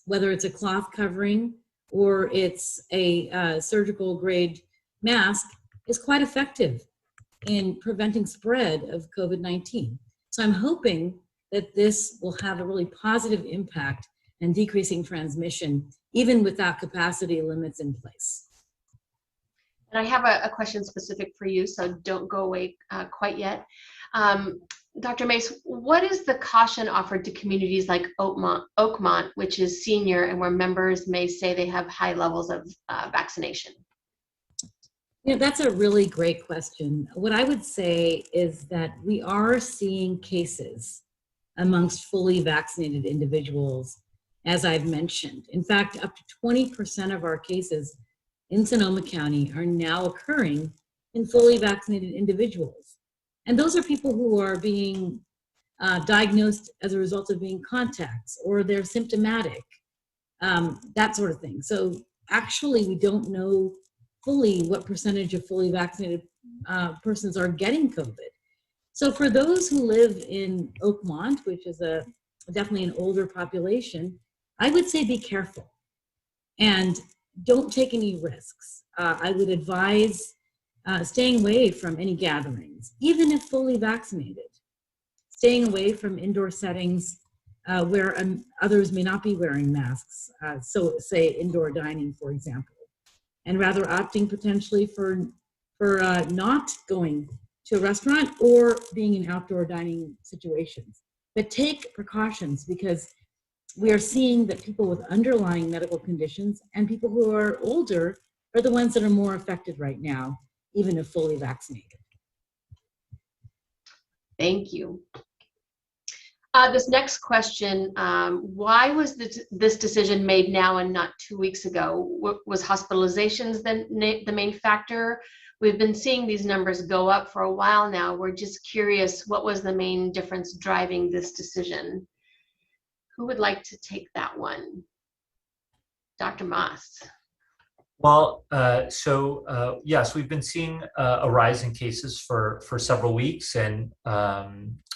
whether it's a cloth covering or it's a surgical grade mask, is quite effective in preventing spread of COVID-19. So I'm hoping that this will have a really positive impact in decreasing transmission, even without capacity limits in place. And I have a question specific for you, so don't go away quite yet. Dr. Mace, what is the caution offered to communities like Oakmont, which is senior and where members may say they have high levels of vaccination? Yeah, that's a really great question. What I would say is that we are seeing cases amongst fully vaccinated individuals, as I've mentioned. In fact, up to 20% of our cases in Sonoma County are now occurring in fully vaccinated individuals. And those are people who are being diagnosed as a result of being contacts, or they're symptomatic, that sort of thing. So actually, we don't know fully what percentage of fully vaccinated persons are getting COVID. So for those who live in Oakmont, which is definitely an older population, I would say be careful and don't take any risks. I would advise staying away from any gatherings, even if fully vaccinated. Staying away from indoor settings where others may not be wearing masks, so say indoor dining, for example, and rather opting potentially for not going to a restaurant or being in outdoor dining situations. But take precautions, because we are seeing that people with underlying medical conditions and people who are older are the ones that are more affected right now, even if fully vaccinated. Thank you. This next question, why was this decision made now and not 2 weeks ago? Was hospitalizations the main factor? We've been seeing these numbers go up for a while now. We're just curious, what was the main difference driving this decision? Who would like to take that one? Dr. Moss. Well, yes, we've been seeing a rise in cases for several weeks, and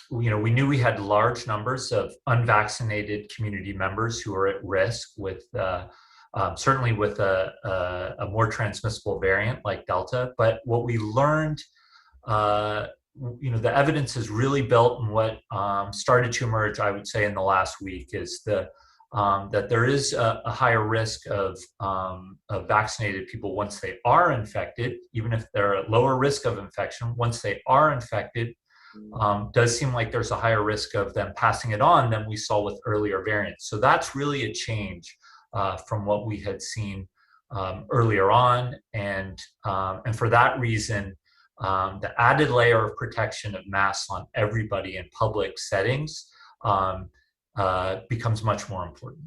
we knew we had large numbers of unvaccinated community members who are at risk with certainly with a more transmissible variant like Delta. But what we learned, the evidence has really built, and what started to emerge, I would say, in the last week is that there is a higher risk of vaccinated people once they are infected, even if they're at lower risk of infection. Once they are infected, does seem like there's a higher risk of them passing it on than we saw with earlier variants. So that's really a change from what we had seen earlier on, and for that reason, the added layer of protection of masks on everybody in public settings becomes much more important.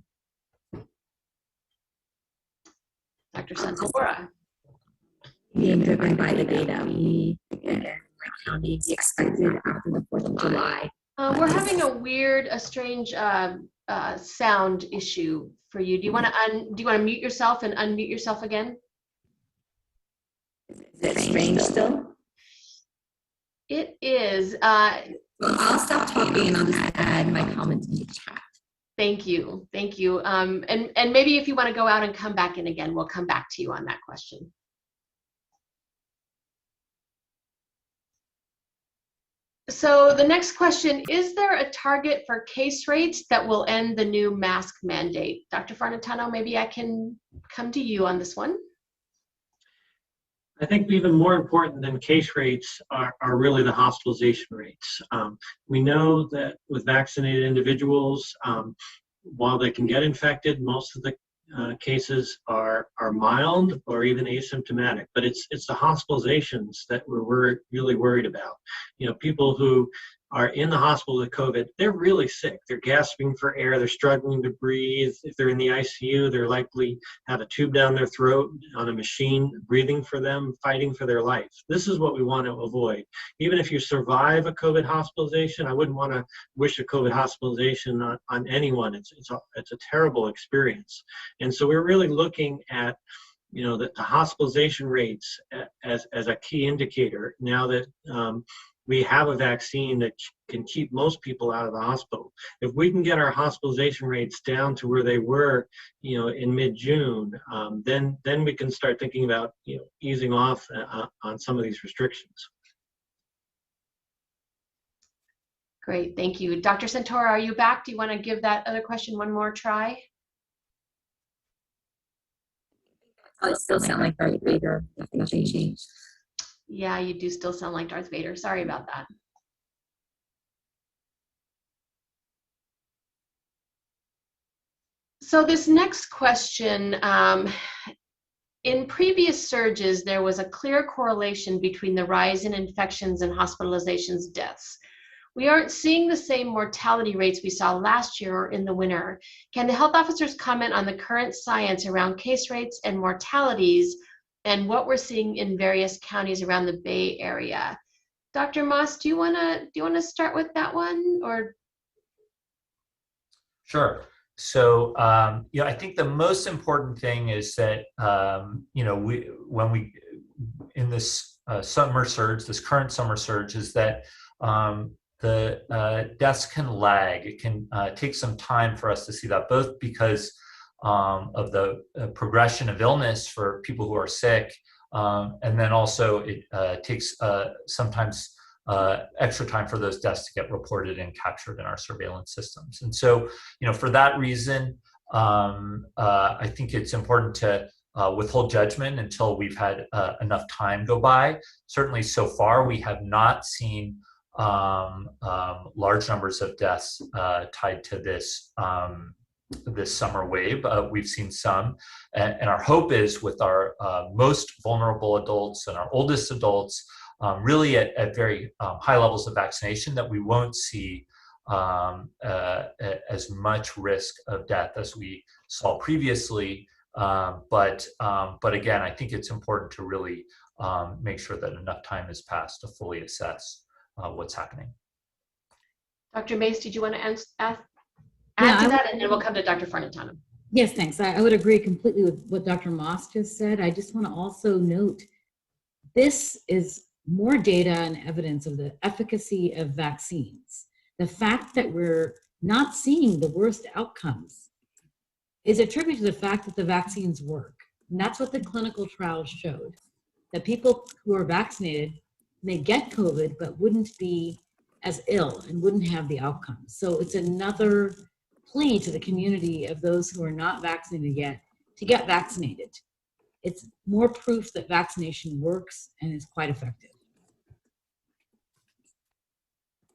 Dr. Santora. Being driven by the data, we county expected after the 4th of July. We're having a strange sound issue for you. Do you want to mute yourself and unmute yourself again? Is it strange still? It is. Well, I'll stop talking and I'll just add my comments in the chat. Thank you. And maybe if you want to go out and come back in again, we'll come back to you on that question. So the next question, is there a target for case rates that will end the new mask mandate? Dr. Farnetano, maybe I can come to you on this one. I think even more important than case rates are really the hospitalization rates. We know that with vaccinated individuals, while they can get infected, most of the cases are mild or even asymptomatic, but it's the hospitalizations that we're really worried about. People who are in the hospital with COVID, they're really sick. They're gasping for air. They're struggling to breathe. If they're in the ICU, they're likely have a tube down their throat on a machine breathing for them, fighting for their life. This is what we want to avoid. Even if you survive a COVID hospitalization, I wouldn't want to wish a COVID hospitalization on anyone. It's a terrible experience. And so we're really looking at the hospitalization rates as a key indicator, now that we have a vaccine that can keep most people out of the hospital. If we can get our hospitalization rates down to where they were, in mid-June, then we can start thinking about, easing off on some of these restrictions. Great, thank you. Dr. Santora, are you back? Do you want to give that other question one more try? I still sound like Darth Vader. Nothing changed. Yeah, you do still sound like Darth Vader. Sorry about that. So this next question, in previous surges, there was a clear correlation between the rise in infections and hospitalizations, deaths. We aren't seeing the same mortality rates we saw last year or in the winter. Can the health officers comment on the current science around case rates and mortalities and what we're seeing in various counties around the Bay Area? Dr. Moss, do you wanna start with that one, or? Sure. So, I think the most important thing is that, when we, in this summer surge, this current summer surge, is that the deaths can lag. It can take some time for us to see that, both because of the progression of illness for people who are sick, and then also it takes sometimes extra time for those deaths to get reported and captured in our surveillance systems. And so, for that reason, I think it's important to withhold judgment until we've had enough time go by. Certainly so far, we have not seen large numbers of deaths tied to this summer wave. We've seen some, and our hope is with our most vulnerable adults and our oldest adults, really at very high levels of vaccination, that we won't see as much risk of death as we saw previously. But again, I think it's important to really make sure that enough time has passed to fully assess what's happening. Dr. Mace, did you want to add to that, and then we'll come to Dr. Farnatano. Yes, thanks. I would agree completely with what Dr. Moss just said. I just want to also note, this is more data and evidence of the efficacy of vaccines. The fact that we're not seeing the worst outcomes is attributed to the fact that the vaccines work. And that's what the clinical trials showed, that people who are vaccinated may get COVID, but wouldn't be as ill and wouldn't have the outcomes. So it's another plea to the community of those who are not vaccinated yet to get vaccinated. It's more proof that vaccination works and is quite effective.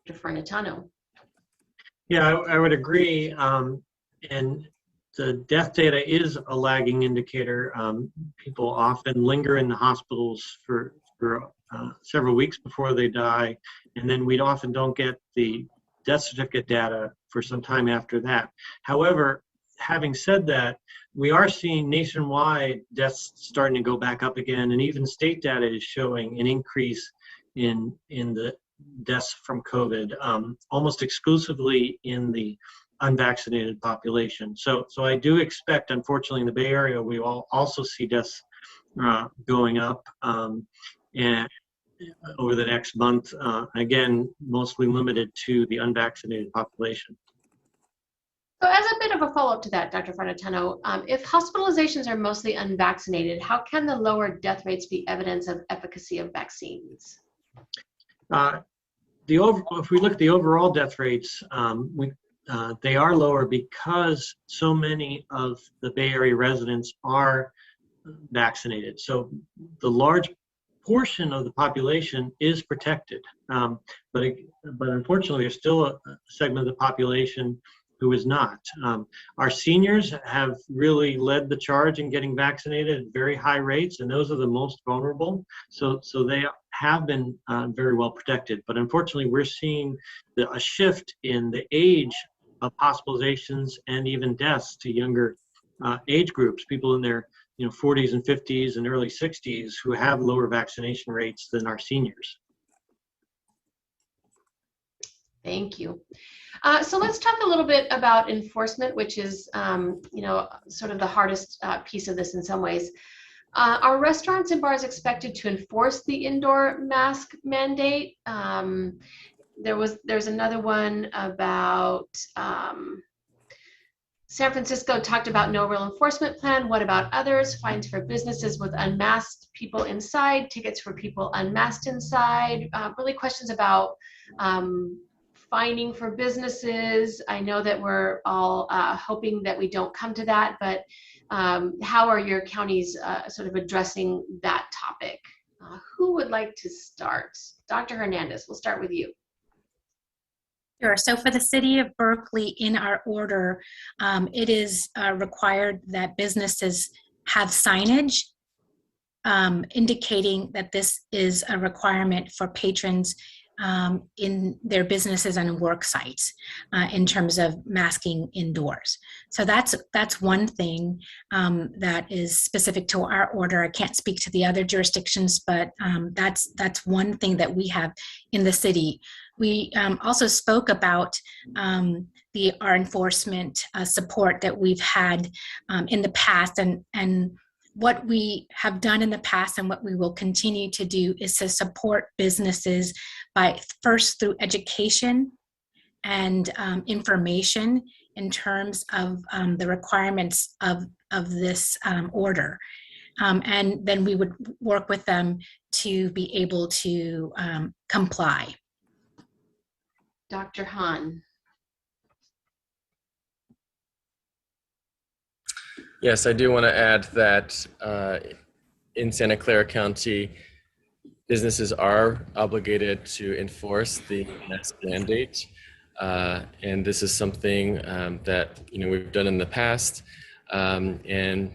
Dr. Farnatano. Yeah, I would agree. And the death data is a lagging indicator. People often linger in the hospitals for several weeks before they die, and then we often don't get the death certificate data for some time after that. However, having said that, we are seeing nationwide deaths starting to go back up again, and even state data is showing an increase in the deaths from COVID, almost exclusively in the unvaccinated population. So I do expect, unfortunately, in the Bay Area, we will also see deaths going up, and over the next month, again, mostly limited to the unvaccinated population. So as a bit of a follow-up to that, Dr. Farnatano, if hospitalizations are mostly unvaccinated, how can the lower death rates be evidence of efficacy of vaccines? If we look at the overall death rates, they are lower because so many of the Bay Area residents are vaccinated. So the large portion of the population is protected, but unfortunately, there's still a segment of the population who is not. Our seniors have really led the charge in getting vaccinated at very high rates, and those are the most vulnerable. So they have been very well protected. But unfortunately, we're seeing a shift in the age of hospitalizations and even deaths to younger age groups, people in their 40s and 50s and early 60s who have lower vaccination rates than our seniors. Thank you. So let's talk a little bit about enforcement, which is, sort of the hardest piece of this in some ways. Are restaurants and bars expected to enforce the indoor mask mandate? There's another one about San Francisco talked about no real enforcement plan. What about others? Fines for businesses with unmasked people inside, tickets for people unmasked inside. Really questions about fining for businesses. I know that we're all hoping that we don't come to that, but how are your counties sort of addressing that topic? Who would like to start? Dr. Hernandez, we'll start with you. Sure. So for the city of Berkeley, in our order, it is required that businesses have signage indicating that this is a requirement for patrons in their businesses and work sites in terms of masking indoors. So that's one thing that is specific to our order. I can't speak to the other jurisdictions, but that's one thing that we have in the city. We also spoke about our enforcement support that we've had in the past, and what we have done in the past and what we will continue to do is to support businesses by first through education and information in terms of the requirements of this order. And then we would work with them to be able to comply. Dr. Hahn. Yes, I do want to add that in Santa Clara County, businesses are obligated to enforce the mask mandate, and this is something that we've done in the past. And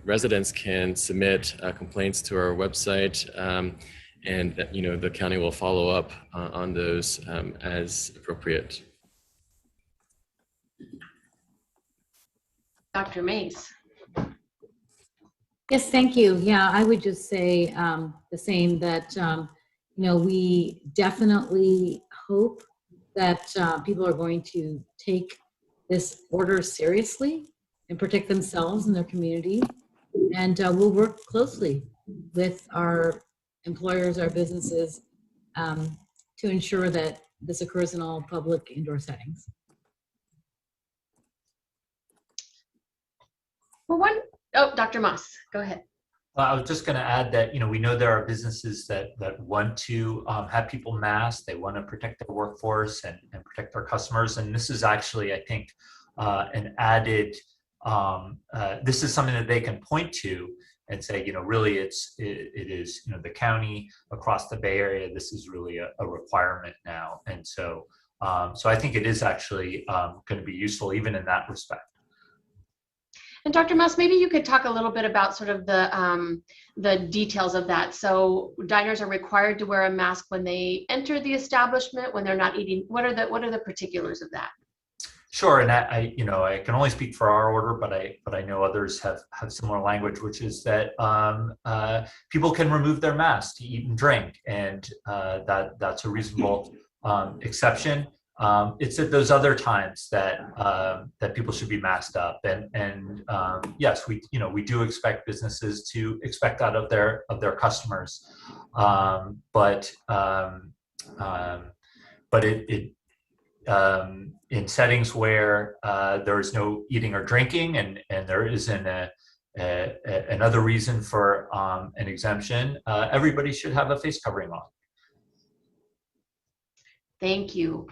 residents can submit complaints to our website, and that the county will follow up on those as appropriate. Dr. Mace. Yes, thank you. Yeah, I would just say the same, that we definitely hope that people are going to take this order seriously and protect themselves and their community. And we'll work closely with our employers, our businesses, to ensure that this occurs in all public indoor settings. Well, Dr. Moss, go ahead. I was just going to add that, we know there are businesses that want to have people masked. They want to protect their workforce and protect their customers. And this is actually, I think, an added, this is something that they can point to and say, really it is, the county across the Bay Area, this is really a requirement now. And so, so I think it is actually going to be useful even in that respect. And Dr. Moss, maybe you could talk a little bit about sort of the details of that. So diners are required to wear a mask when they enter the establishment, when they're not eating. What are the particulars of that? Sure, and I can only speak for our order, but I know others have similar language, which is that people can remove their masks to eat and drink, and that's a reasonable exception. It's at those other times that people should be masked up, and yes, we do expect businesses to expect that of their customers, but in settings where there is no eating or drinking, and there isn't another reason for an exemption, everybody should have a face covering on. Thank you.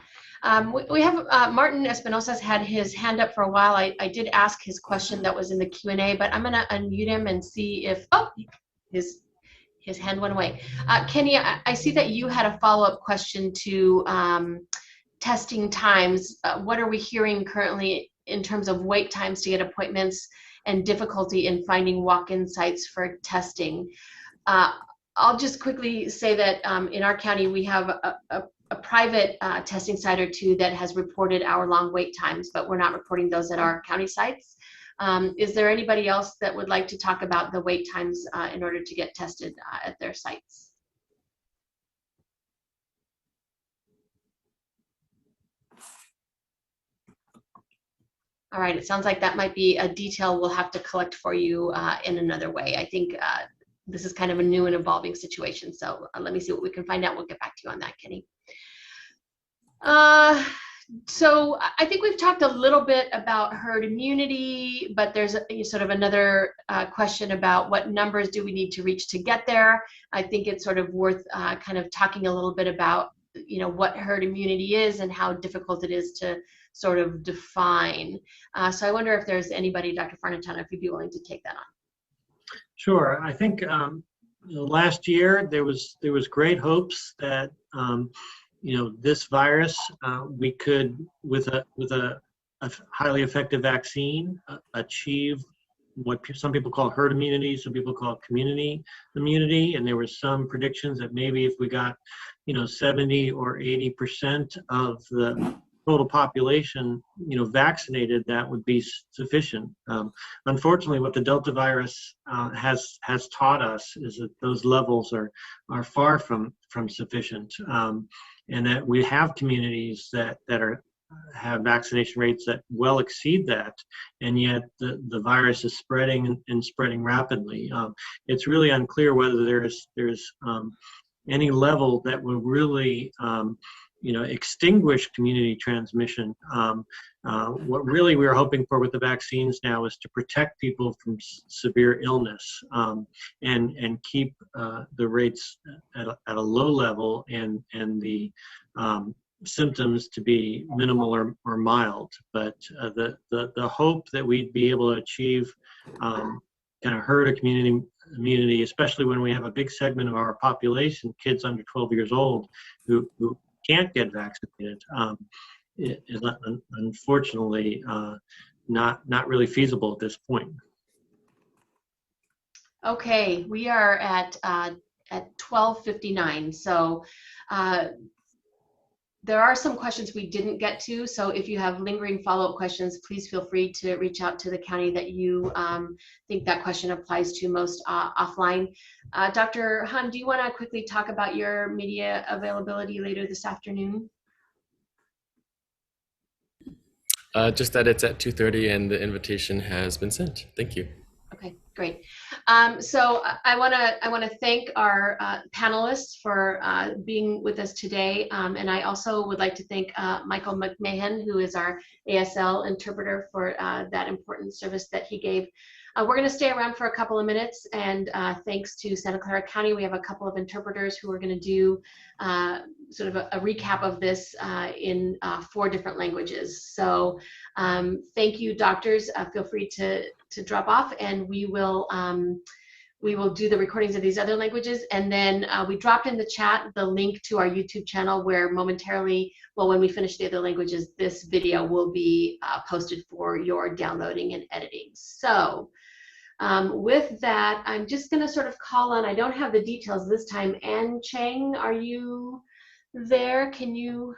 We have Martin Espinosa's had his hand up for a while. I did ask his question that was in the Q&A, but I'm going to unmute him and see if, his hand went away. Kenny, I see that you had a follow-up question to testing times. What are we hearing currently in terms of wait times to get appointments and difficulty in finding walk-in sites for testing? I'll just quickly say that in our county, we have a private testing site or two that has reported hour-long wait times, but we're not reporting those at our county sites. Is there anybody else that would like to talk about the wait times in order to get tested at their sites? All right, it sounds like that might be a detail we'll have to collect for you in another way. I think this is kind of a new and evolving situation. So let me see what we can find out. We'll get back to you on that, Kenny. So I think we've talked a little bit about herd immunity, but there's sort of another question about what numbers do we need to reach to get there. I think it's sort of worth kind of talking a little bit about, what herd immunity is and how difficult it is to sort of define. So I wonder if there's anybody, Dr. Farnatano, if you'd be willing to take that on. Sure. I think last year there was great hopes that this virus we could with a highly effective vaccine achieve what some people call herd immunity, some people call community immunity, and there were some predictions that maybe if we got 70 or 80% of the total population vaccinated, that would be sufficient. Unfortunately, what the Delta virus has taught us is that those levels are far from sufficient, and that we have communities that have vaccination rates that well exceed that, and yet the virus is spreading and spreading rapidly. It's really unclear whether there's any level that will really extinguish community transmission. What really we're hoping for with the vaccines now is to protect people from severe illness and keep the rates at a low level and the symptoms to be minimal or mild. But the hope that we'd be able to achieve kind of herd of community immunity, especially when we have a big segment of our population, kids under 12 years old, who can't get vaccinated, is unfortunately not really feasible at this point. Okay, we are at 12:59. So there are some questions we didn't get to. So if you have lingering follow-up questions, please feel free to reach out to the county that you think that question applies to most offline. Dr. Han, do you want to quickly talk about your media availability later this afternoon? Just that it's at 2:30 and the invitation has been sent. Thank you. Okay, great. So I want to thank our panelists for being with us today, and I also would like to thank Michael McMahon, who is our ASL interpreter, for that important service that he gave. We're going to stay around for a couple of minutes, and thanks to Santa Clara County, we have a couple of interpreters who are going to do sort of a recap of this in 4 different languages. So thank you, doctors. Feel free to drop off, and we will do the recordings of these other languages. And then we dropped in the chat the link to our YouTube channel, where momentarily, well, when we finish the other languages, this video will be posted for your downloading and editing. So with that, I'm just going to sort of call on, I don't have the details this time. Ann Chang, are you there? Can you?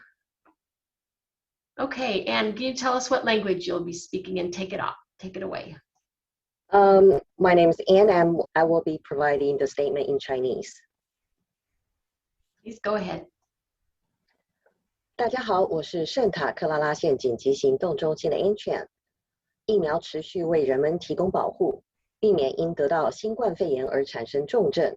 Okay, Ann, can you tell us what language you'll be speaking and take it away? My name is Ann, and I will be providing the statement in Chinese. Please go ahead. 大家好，我是圣塔克拉拉县紧急行动中心的 Anchan。疫苗持续为人们提供保护，避免因得到新冠肺炎而产生重症。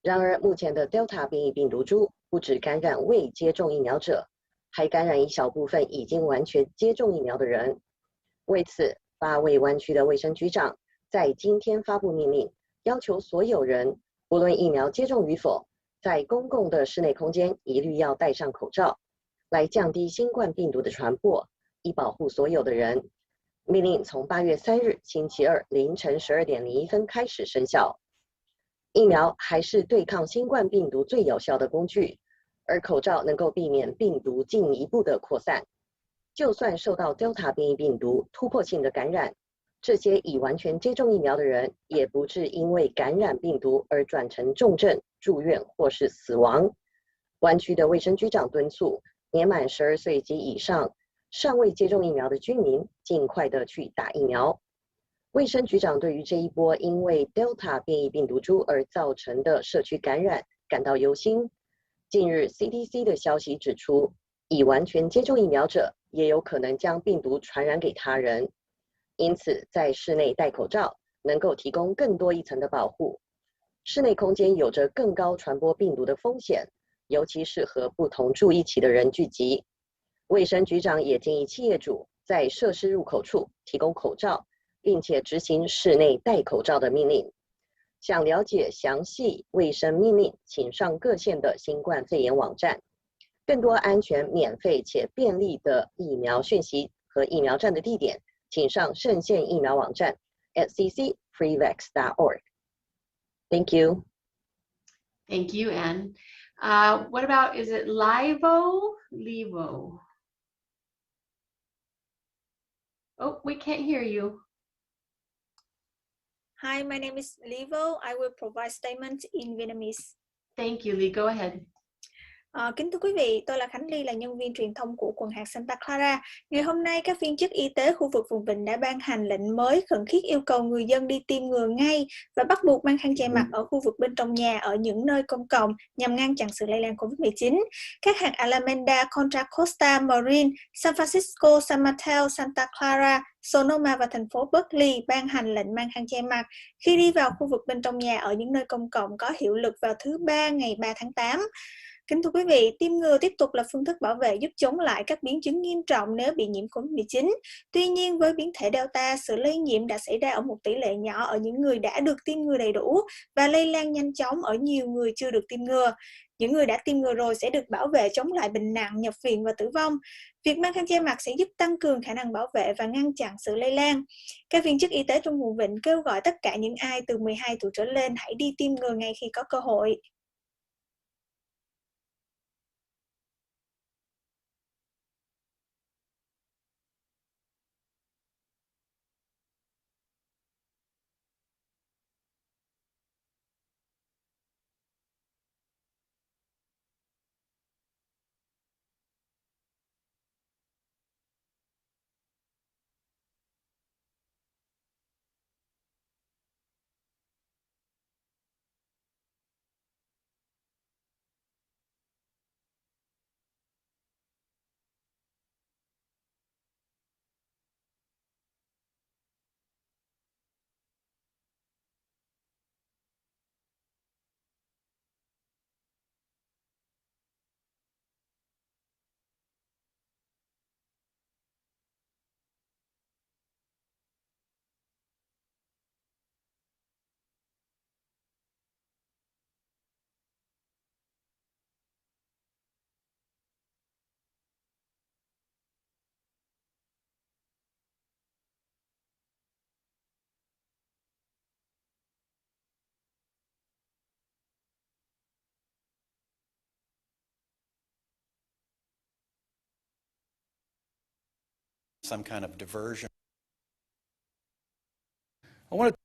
然而，目前的 Delta 变异病毒株不只感染未接种疫苗者，还感染一小部分已经完全接种疫苗的人。为此，8位湾区的卫生局长在今天发布命令，要求所有人，不论疫苗接种与否，在公共的室内空间一律要戴上口罩，来降低新冠病毒的传播，以保护所有的人。命令从8月3日星期二凌晨12点01分开始生效。疫苗还是对抗新冠病毒最有效的工具，而口罩能够避免病毒进一步的扩散。就算受到 Delta 变异病毒突破性的感染，这些已完全接种疫苗的人也不致因为感染病毒而转成重症、住院或是死亡。湾区的卫生局长敦促年满12岁及以上尚未接种疫苗的居民尽快的去打疫苗。卫生局长对于这一波因为 Delta 变异病毒株而造成的社区感染感到忧心。近日 CDC 的消息指出，已完全接种疫苗者也有可能将病毒传染给他人。因此在室内戴口罩能够提供更多一层的保护。室内空间有着更高传播病毒的风险，尤其是和不同住一起的人聚集。卫生局长也建议企业主在设施入口处提供口罩，并且执行室内戴口罩的命令。想了解详细卫生命令，请上各县的新冠肺炎网站。更多安全、免费且便利的疫苗讯息和疫苗站的地点，请上圣县疫苗网站 @ccfreevax.org. Thank you. Thank you, Anne. What about, is it Livo? Levo. Oh, we can't hear you. Hi, my name is Livo. I will provide statement in Vietnamese. Thank you, Lee. Go ahead. Kính thưa quý vị, tôi là Khánh Ly, là nhân viên truyền thông của quần hạt Santa Clara. Ngày hôm nay, các viên chức y tế khu vực vùng vịnh đã ban hành lệnh mới khẩn thiết yêu cầu người dân đi tiêm ngừa ngay và bắt buộc mang khăn che mặt ở khu vực bên trong nhà ở những nơi công cộng nhằm ngăn chặn sự lây lan COVID-19. Các hạt Alameda, Contra Costa, Marin, San Francisco, San Mateo, Santa Clara, Sonoma và thành phố Berkeley ban hành lệnh mang khăn che mặt khi đi vào khu vực bên trong nhà ở những nơi công cộng có hiệu lực vào thứ Ba ngày 3 tháng 8. Kính thưa quý vị, tiêm ngừa tiếp tục là phương thức bảo vệ giúp chống lại các biến chứng nghiêm trọng nếu bị nhiễm COVID-19. Tuy nhiên, với biến thể Delta, sự lây nhiễm đã xảy ra ở một tỷ lệ nhỏ ở những người đã được tiêm ngừa đầy đủ và lây lan nhanh chóng ở nhiều người chưa được tiêm ngừa. Những người đã tiêm ngừa rồi sẽ được bảo vệ chống lại bệnh nặng, nhập viện và tử vong. Việc mang khăn che mặt sẽ giúp tăng cường khả năng bảo vệ và ngăn chặn sự lây lan. Các viên chức y tế trong vùng vịnh kêu gọi tất cả những ai từ 12 tuổi trở lên hãy đi tiêm ngừa ngay khi có cơ hội. Some kind of diversion. I want to